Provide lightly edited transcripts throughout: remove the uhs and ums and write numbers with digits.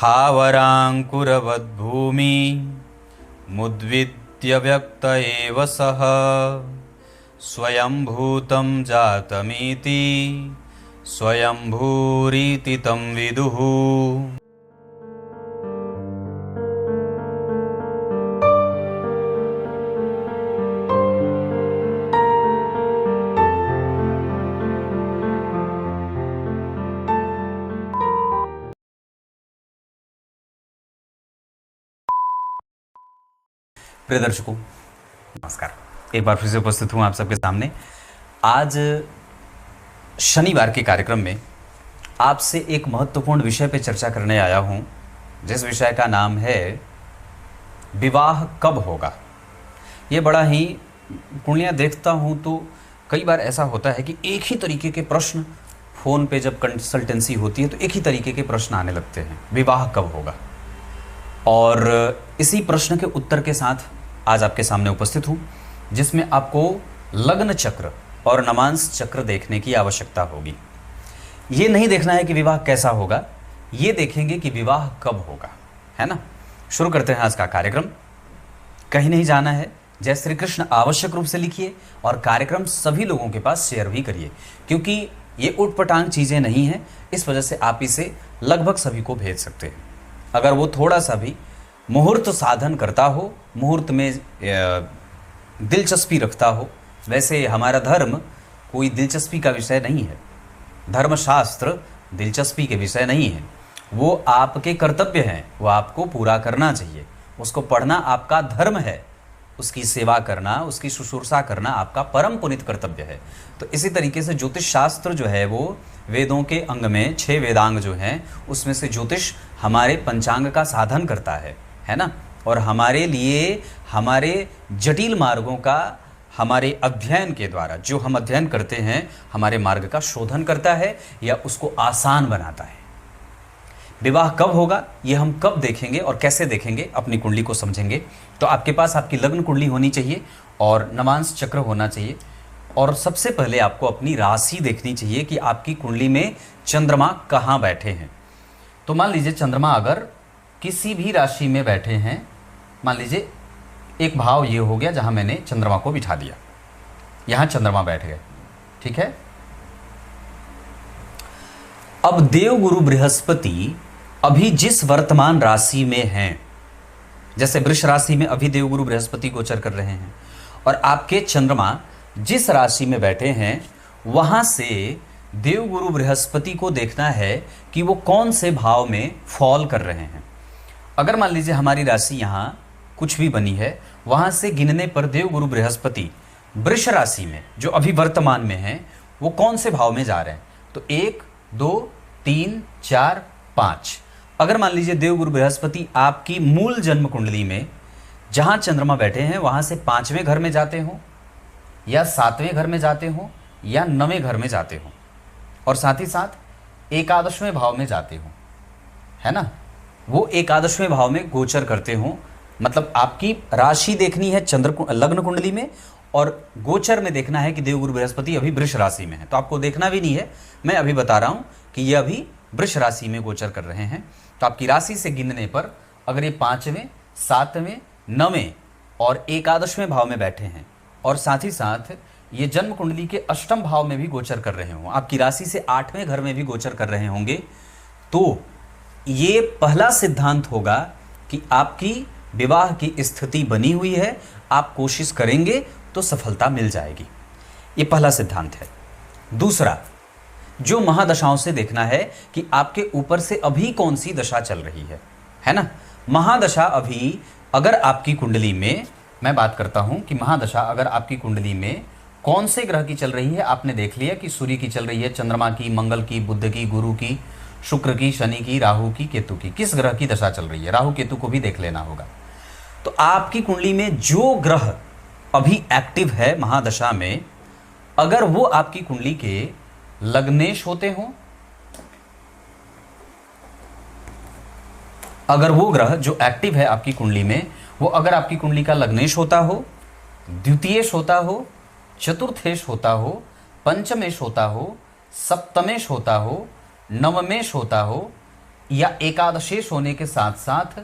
स्थावराङ्कुरवद्भूमि मुद्विद्य व्यक्त एव सः स्वयंभूतं जातमिति स्वयंभूरिति तं विदुः। प्रिय दर्शकों नमस्कार, एक बार फिर से उपस्थित हूँ आप सबके सामने। आज शनिवार के कार्यक्रम में आपसे एक महत्वपूर्ण विषय पर चर्चा करने आया हूँ, जिस विषय का नाम है विवाह कब होगा। ये बड़ा ही कुंडलियाँ देखता हूँ तो कई बार ऐसा होता है कि एक ही तरीके के प्रश्न फ़ोन पे जब कंसल्टेंसी होती है तो एक ही तरीके के प्रश्न आने लगते हैं, विवाह कब होगा। और इसी प्रश्न के उत्तर के साथ आज आपके सामने उपस्थित हूँ, जिसमें आपको लग्न चक्र और नवांश चक्र देखने की आवश्यकता होगी। ये नहीं देखना है कि विवाह कैसा होगा, ये देखेंगे कि विवाह कब होगा, है ना। शुरू करते हैं आज का कार्यक्रम। कहीं नहीं जाना है, जय श्री कृष्ण आवश्यक रूप से लिखिए और कार्यक्रम सभी लोगों के पास शेयर भी करिए, क्योंकि ये उटपटांग चीज़ें नहीं हैं। इस वजह से आप इसे लगभग सभी को भेज सकते हैं। अगर वो थोड़ा सा भी मुहूर्त साधन करता हो, मुहूर्त में दिलचस्पी रखता हो। वैसे हमारा धर्म कोई दिलचस्पी का विषय नहीं है, धर्मशास्त्र दिलचस्पी के विषय नहीं है। वो आपके कर्तव्य हैं, वो आपको पूरा करना चाहिए। उसको पढ़ना आपका धर्म है, उसकी सेवा करना, उसकी शुश्रूषा करना आपका परम पुनीत कर्तव्य है। तो इसी तरीके से ज्योतिष शास्त्र जो है वो वेदों के अंग में 6 वेदांग जो हैं उसमें से ज्योतिष हमारे पंचांग का साधन करता है ना। और हमारे लिए हमारे जटिल मार्गों का हमारे अध्ययन के द्वारा जो हम अध्ययन करते हैं हमारे मार्ग का शोधन करता है या उसको आसान बनाता है। विवाह कब होगा ये हम कब देखेंगे और कैसे देखेंगे, अपनी कुंडली को समझेंगे। तो आपके पास आपकी लग्न कुंडली होनी चाहिए और नवांश चक्र होना चाहिए। और सबसे पहले आपको अपनी राशि देखनी चाहिए कि आपकी कुंडली में चंद्रमा कहाँ बैठे हैं। तो मान लीजिए चंद्रमा अगर किसी भी राशि में बैठे हैं, मान लीजिए एक भाव ये हो गया जहाँ मैंने चंद्रमा को बिठा दिया, यहाँ चंद्रमा बैठ गए, ठीक है। अब देवगुरु बृहस्पति अभी जिस वर्तमान राशि में हैं, जैसे वृष राशि में अभी देवगुरु बृहस्पति गोचर कर रहे हैं और आपके चंद्रमा जिस राशि में बैठे हैं वहां से देवगुरु बृहस्पति को देखना है कि वो कौन से भाव में फॉल कर रहे हैं। अगर मान लीजिए हमारी राशि यहाँ कुछ भी बनी है, वहां से गिनने पर देवगुरु बृहस्पति वृष राशि में जो अभी वर्तमान में है वो कौन से भाव में जा रहे हैं। तो 1 2 3 4 5। अगर मान लीजिए देवगुरु बृहस्पति आपकी मूल जन्म कुंडली में जहां चंद्रमा बैठे हैं वहां से 5वें घर में जाते हो या 7वें घर में जाते हो या 9वें घर में जाते हो और साथ ही साथ 11वें भाव में जाते हो, है ना। वो 11वें भाव में गोचर करते हो। मतलब आपकी राशि देखनी है लग्न कुंडली में और गोचर में देखना है कि देवगुरु बृहस्पति अभी वृष राशि में है। तो आपको देखना भी नहीं है, मैं अभी बता रहा हूं कि ये अभी वृष राशि में गोचर कर रहे हैं। तो आपकी राशि से गिनने पर अगर ये 5वें 7वें 9वें और 11वें भाव में बैठे हैं और साथ ही साथ ये जन्म कुंडली के अष्टम भाव में भी गोचर कर रहे हों, आपकी राशि से 8वें घर में भी गोचर कर रहे होंगे, तो ये पहला सिद्धांत होगा कि आपकी विवाह की स्थिति बनी हुई है। आप कोशिश करेंगे तो सफलता मिल जाएगी। ये पहला सिद्धांत है। दूसरा, जो महादशाओं से देखना है कि आपके ऊपर से अभी कौन सी दशा चल रही है ना। महादशा अभी अगर आपकी कुंडली में, मैं बात करता हूं कि महादशा अगर आपकी कुंडली में कौन से ग्रह की चल रही है, आपने देख लिया कि सूर्य की चल रही है, चंद्रमा की, मंगल की, बुध की, गुरु की, शुक्र की, शनि की, राहु की, केतु की, किस ग्रह की दशा चल रही है, राहु केतु को भी देख लेना होगा। तो आपकी कुंडली में जो ग्रह अभी एक्टिव है महादशा में, अगर वो आपकी कुंडली के लग्नेश होते हों, अगर वो ग्रह जो एक्टिव है आपकी कुंडली में वो अगर आपकी कुंडली का लग्नेश होता हो, द्वितीयेश होता हो, चतुर्थेश होता हो, पंचमेश होता हो, सप्तमेश होता हो, नवमेश होता हो या एकादशेष होने के साथ साथ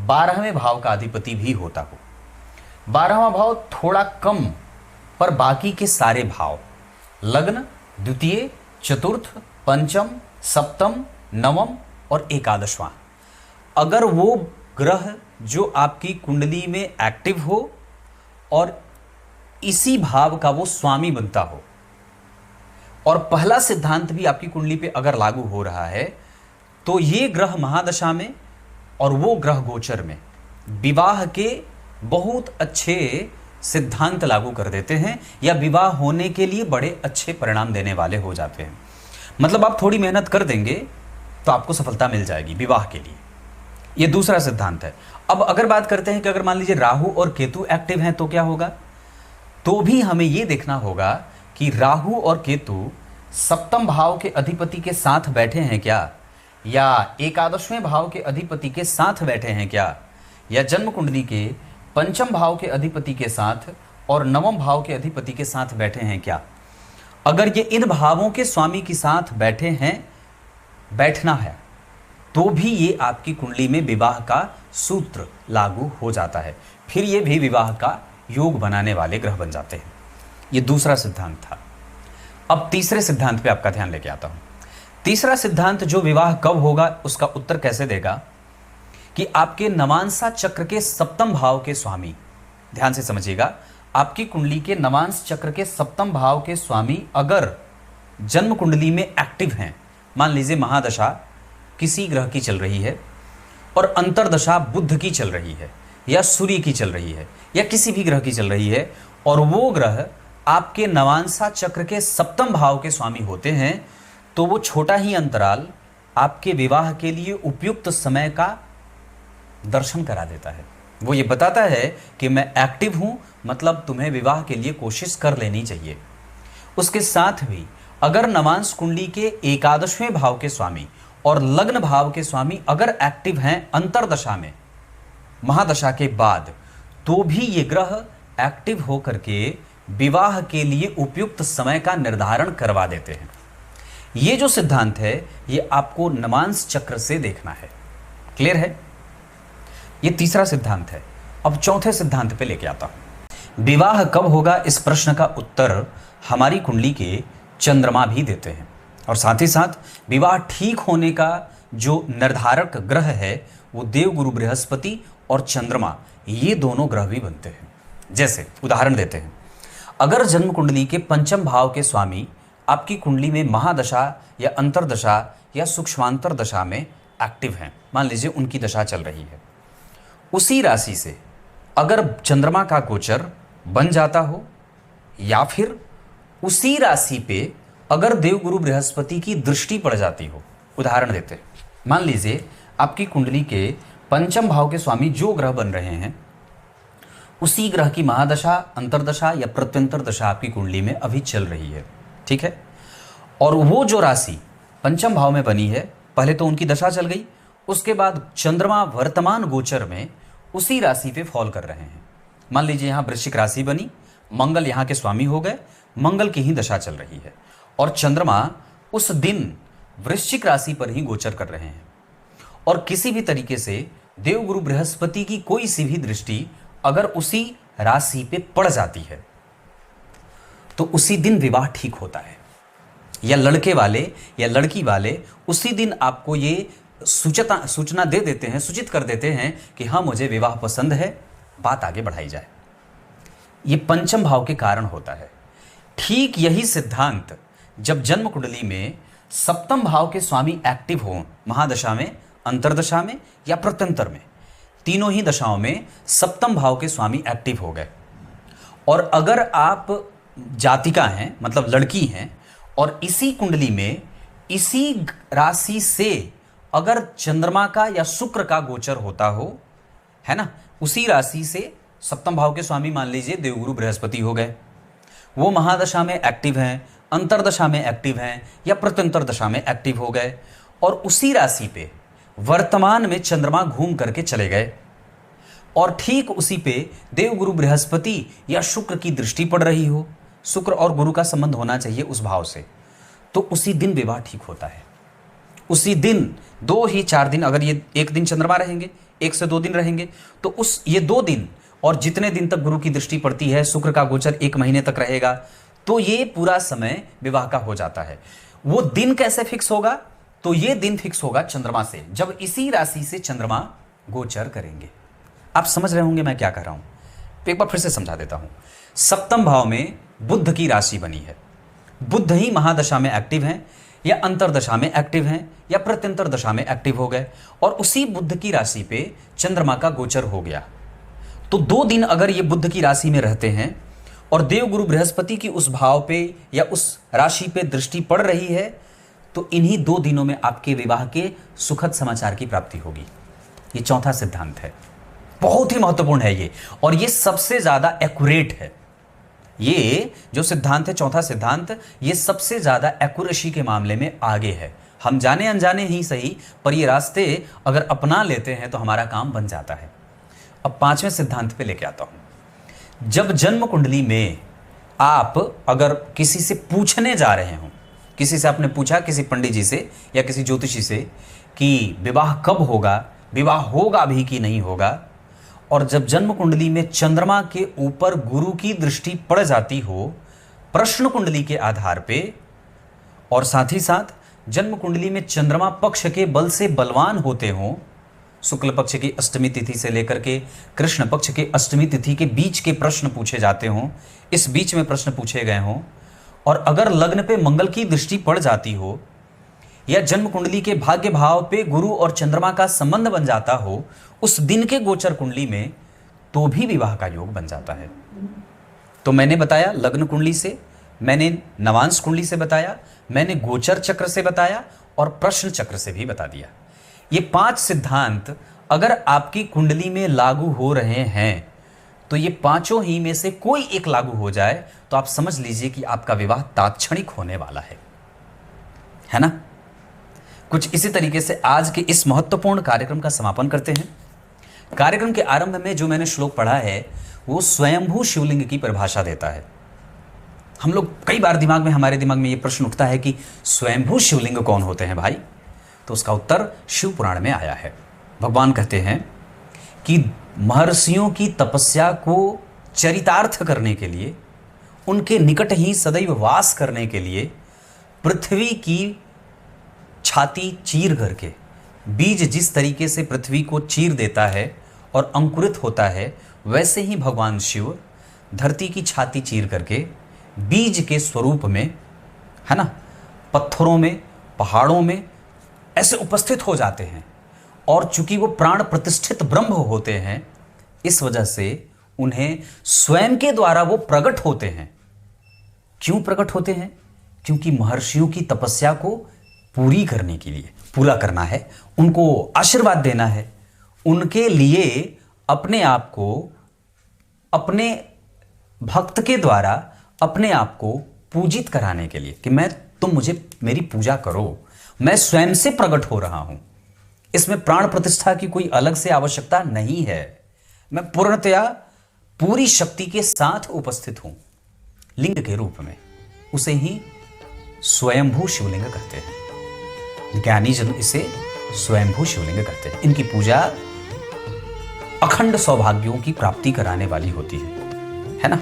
12वें भाव का अधिपति भी होता हो। 12वां भाव थोड़ा कम, पर बाकी के सारे भाव लग्न, द्वितीय, चतुर्थ, पंचम, सप्तम, नवम और एकादशवां, अगर वो ग्रह जो आपकी कुंडली में एक्टिव हो और इसी भाव का वो स्वामी बनता हो, और पहला सिद्धांत भी आपकी कुंडली पे अगर लागू हो रहा है, तो ये ग्रह महादशा में और वो ग्रह गोचर में विवाह के बहुत अच्छे सिद्धांत लागू कर देते हैं, या विवाह होने के लिए बड़े अच्छे परिणाम देने वाले हो जाते हैं। मतलब आप थोड़ी मेहनत कर देंगे तो आपको सफलता मिल जाएगी विवाह के लिए। ये दूसरा सिद्धांत है। अब अगर बात करते हैं कि अगर मान लीजिए राहु और केतु एक्टिव हैं तो क्या होगा, तो भी हमें यह देखना होगा कि राहु और केतु सप्तम भाव के अधिपति के साथ बैठे हैं क्या, या एकादशवें भाव के अधिपति के साथ बैठे हैं क्या, या जन्म कुंडली के पंचम भाव के अधिपति के साथ और नवम भाव के अधिपति के साथ बैठे हैं क्या। अगर ये इन भावों के स्वामी के साथ बैठे हैं, बैठना है, तो भी ये आपकी कुंडली में विवाह का सूत्र लागू हो जाता है। फिर ये भी विवाह का योग बनाने वाले ग्रह बन जाते हैं। ये दूसरा सिद्धांत था। अब तीसरे सिद्धांत पे आपका ध्यान लेके आता हूं। तीसरा सिद्धांत जो विवाह कब होगा उसका उत्तर कैसे देगा, कि आपके नवांशा चक्र के सप्तम भाव के स्वामी, ध्यान से समझिएगा, आपकी कुंडली के नवांश चक्र के सप्तम भाव के स्वामी अगर जन्म कुंडली में एक्टिव हैं, मान लीजिए महादशा किसी ग्रह की चल रही है और अंतरदशा बुध की चल रही है या सूर्य की चल रही है या किसी भी ग्रह की चल रही है, और वो ग्रह आपके नवांशा चक्र के सप्तम भाव के स्वामी होते हैं, तो वो छोटा ही अंतराल आपके विवाह के लिए उपयुक्त समय का दर्शन करा देता है। वो ये बताता है कि मैं एक्टिव हूं, मतलब तुम्हें विवाह के लिए कोशिश कर लेनी चाहिए। उसके साथ भी अगर नवांश कुंडली के एकादशवें भाव के स्वामी और लग्न भाव के स्वामी अगर एक्टिव हैं अंतरदशा में महादशा के बाद, तो भी ये ग्रह एक्टिव होकर के विवाह के लिए उपयुक्त समय का निर्धारण करवा देते हैं। ये जो सिद्धांत है ये आपको नवांश चक्र से देखना है। क्लियर है? ये तीसरा सिद्धांत है। अब चौथे सिद्धांत पे लेके आता हूं। विवाह कब होगा, इस प्रश्न का उत्तर हमारी कुंडली के चंद्रमा भी देते हैं, और साथ ही साथ विवाह ठीक होने का जो निर्धारक ग्रह है वो देवगुरु बृहस्पति और चंद्रमा, ये दोनों ग्रह भी बनते हैं। जैसे उदाहरण देते हैं, अगर जन्म कुंडली के पंचम भाव के स्वामी आपकी कुंडली में महादशा या अंतरदशा या सूक्ष्मांतर दशा में एक्टिव हैं, मान लीजिए उनकी दशा चल रही है, उसी राशि से अगर चंद्रमा का गोचर बन जाता हो, या फिर उसी राशि पे अगर देवगुरु बृहस्पति की दृष्टि पड़ जाती हो। उदाहरण देते हैं, मान लीजिए आपकी कुंडली के पंचम भाव के स्वामी जो ग्रह बन रहे हैं, उसी ग्रह की महादशा, अंतरदशा या प्रत्यंतर दशा आपकी कुंडली में अभी चल रही है, ठीक है, और वो जो राशि पंचम भाव में बनी है, पहले तो उनकी दशा चल गई, उसके बाद चंद्रमा वर्तमान गोचर में उसी राशि पे फॉल कर रहे हैं। मान लीजिए यहाँ वृश्चिक राशि बनी, मंगल यहाँ के स्वामी हो गए, मंगल की ही दशा चल रही है, और चंद्रमा उस दिन वृश्चिक राशि पर ही गोचर कर रहे हैं, और किसी भी तरीके से देवगुरु बृहस्पति की कोई सी भी दृष्टि अगर उसी राशि पे पड़ जाती है, तो उसी दिन विवाह ठीक होता है। या लड़के वाले या लड़की वाले उसी दिन आपको ये सूचना दे देते हैं, सूचित कर देते हैं कि हाँ मुझे विवाह पसंद है, बात आगे बढ़ाई जाए। ये पंचम भाव के कारण होता है। ठीक यही सिद्धांत जब जन्म कुंडली में सप्तम भाव के स्वामी एक्टिव हों, महादशा में, अंतरदशा में या प्रत्यंतर में, तीनों ही दशाओं में सप्तम भाव के स्वामी एक्टिव हो गए, और अगर आप जातिका हैं, मतलब लड़की हैं, और इसी कुंडली में इसी राशि से अगर चंद्रमा का या शुक्र का गोचर होता हो, है ना, उसी राशि से सप्तम भाव के स्वामी मान लीजिए देवगुरु बृहस्पति हो गए, वो महादशा में एक्टिव हैं, अंतरदशा में एक्टिव हैं या प्रत्यंतर दशा में एक्टिव हो गए, और उसी राशि पे वर्तमान में चंद्रमा घूम करके चले गए, और ठीक उसी पे देवगुरु बृहस्पति या शुक्र की दृष्टि पड़ रही हो, शुक्र और गुरु का संबंध होना चाहिए उस भाव से, तो उसी दिन विवाह ठीक होता है। उसी दिन 2 ही 4 दिन, अगर ये एक दिन चंद्रमा रहेंगे, 1 से 2 दिन रहेंगे, तो उस ये 2 दिन और जितने दिन तक गुरु की दृष्टि पड़ती है, शुक्र का गोचर 1 महीने तक रहेगा, तो ये पूरा समय विवाह का हो जाता है। वो दिन कैसे फिक्स होगा? तो ये दिन फिक्स होगा चंद्रमा से, जब इसी राशि से चंद्रमा गोचर करेंगे। आप समझ रहे होंगे मैं क्या कह रहा हूं, तो एक बार फिर से समझा देता हूं। सप्तम भाव में बुध की राशि बनी है। बुध ही महादशा में एक्टिव हैं, या अंतरदशा में एक्टिव हैं, या प्रत्यंतर दशा में एक्टिव हो गए, और उसी बुध की राशि पे चंद्रमा का गोचर हो गया। तो 2 दिन अगर ये बुध की राशि में रहते हैं और देवगुरु बृहस्पति की उस भाव पे या उस राशि पे दृष्टि पड़ रही है, तो इन्हीं 2 दिनों में आपके विवाह के सुखद समाचार की प्राप्ति होगी। ये चौथा सिद्धांत है, बहुत ही महत्वपूर्ण है ये, और ये सबसे ज्यादा एक्यूरेट है। ये जो सिद्धांत है, चौथा सिद्धांत, ये सबसे ज्यादा एक्यूरेसी के मामले में आगे है। हम जाने अनजाने ही सही, पर ये रास्ते अगर अपना लेते हैं तो हमारा काम बन जाता है। अब 5वें सिद्धांत पे लेके आता हूं। जब जन्म कुंडली में आप अगर किसी से पूछने जा रहे हो, किसी से आपने पूछा, किसी पंडित जी से या किसी ज्योतिषी से, कि विवाह कब होगा, विवाह होगा भी कि नहीं होगा, और जब जन्म कुंडली में चंद्रमा के ऊपर गुरु की दृष्टि पड़ जाती हो प्रश्न कुंडली के आधार पे, और साथ ही साथ जन्म कुंडली में चंद्रमा पक्ष के बल से बलवान होते हों, शुक्ल पक्ष की अष्टमी तिथि से लेकर के कृष्ण पक्ष के अष्टमी तिथि के बीच के प्रश्न पूछे जाते हों, इस बीच में प्रश्न पूछे गए हों, और अगर लग्न पे मंगल की दृष्टि पड़ जाती हो, या जन्म कुंडली के भाग्य भाव पे गुरु और चंद्रमा का संबंध बन जाता हो उस दिन के गोचर कुंडली में, तो भी विवाह का योग बन जाता है। तो मैंने बताया लग्न कुंडली से, मैंने नवांश कुंडली से बताया, मैंने गोचर चक्र से बताया, और प्रश्न चक्र से भी बता दिया। ये 5 सिद्धांत अगर आपकी कुंडली में लागू हो रहे हैं, तो ये 5 ही में से कोई एक लागू हो जाए तो आप समझ लीजिए कि आपका विवाह तात्क्षणिक होने वाला है ना। कुछ इसी तरीके से आज के इस महत्वपूर्ण कार्यक्रम का समापन करते हैं। कार्यक्रम के आरंभ में जो मैंने श्लोक पढ़ा है वो स्वयंभू शिवलिंग की परिभाषा देता है। हम लोग कई बार हमारे दिमाग में ये प्रश्न उठता है कि स्वयंभू शिवलिंग कौन होते हैं भाई? तो उसका उत्तर शिव पुराण में आया है। भगवान कहते हैं कि महर्षियों की तपस्या को चरितार्थ करने के लिए, उनके निकट ही सदैव वास करने के लिए, पृथ्वी की छाती चीर करके, बीज जिस तरीके से पृथ्वी को चीर देता है और अंकुरित होता है, वैसे ही भगवान शिव धरती की छाती चीर करके बीज के स्वरूप में, है ना, पत्थरों में, पहाड़ों में ऐसे उपस्थित हो जाते हैं। और चूंकि वो प्राण प्रतिष्ठित ब्रह्म होते हैं, इस वजह से उन्हें स्वयं के द्वारा वो प्रकट होते हैं। क्यों प्रकट होते हैं? क्योंकि महर्षियों की तपस्या को पूरी करने के लिए, पूरा करना है, उनको आशीर्वाद देना है, उनके लिए अपने आप को, अपने भक्त के द्वारा अपने आप को पूजित कराने के लिए कि तुम मुझे मेरी पूजा करो, मैं स्वयं से प्रकट हो रहा हूं। इसमें प्राण प्रतिष्ठा की कोई अलग से आवश्यकता नहीं है। मैं पूर्णतया पूरी शक्ति के साथ उपस्थित हूं लिंग के रूप में। उसे ही स्वयंभू शिवलिंग कहते हैं। ज्ञानी जन इसे स्वयंभू शिवलिंग कहते हैं। इनकी पूजा अखंड सौभाग्यों की प्राप्ति कराने वाली होती है ना।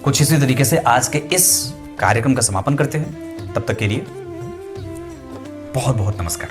कुछ इसी तरीके से आज के इस कार्यक्रम का समापन करते हैं। तब तक के लिए बहुत बहुत नमस्कार।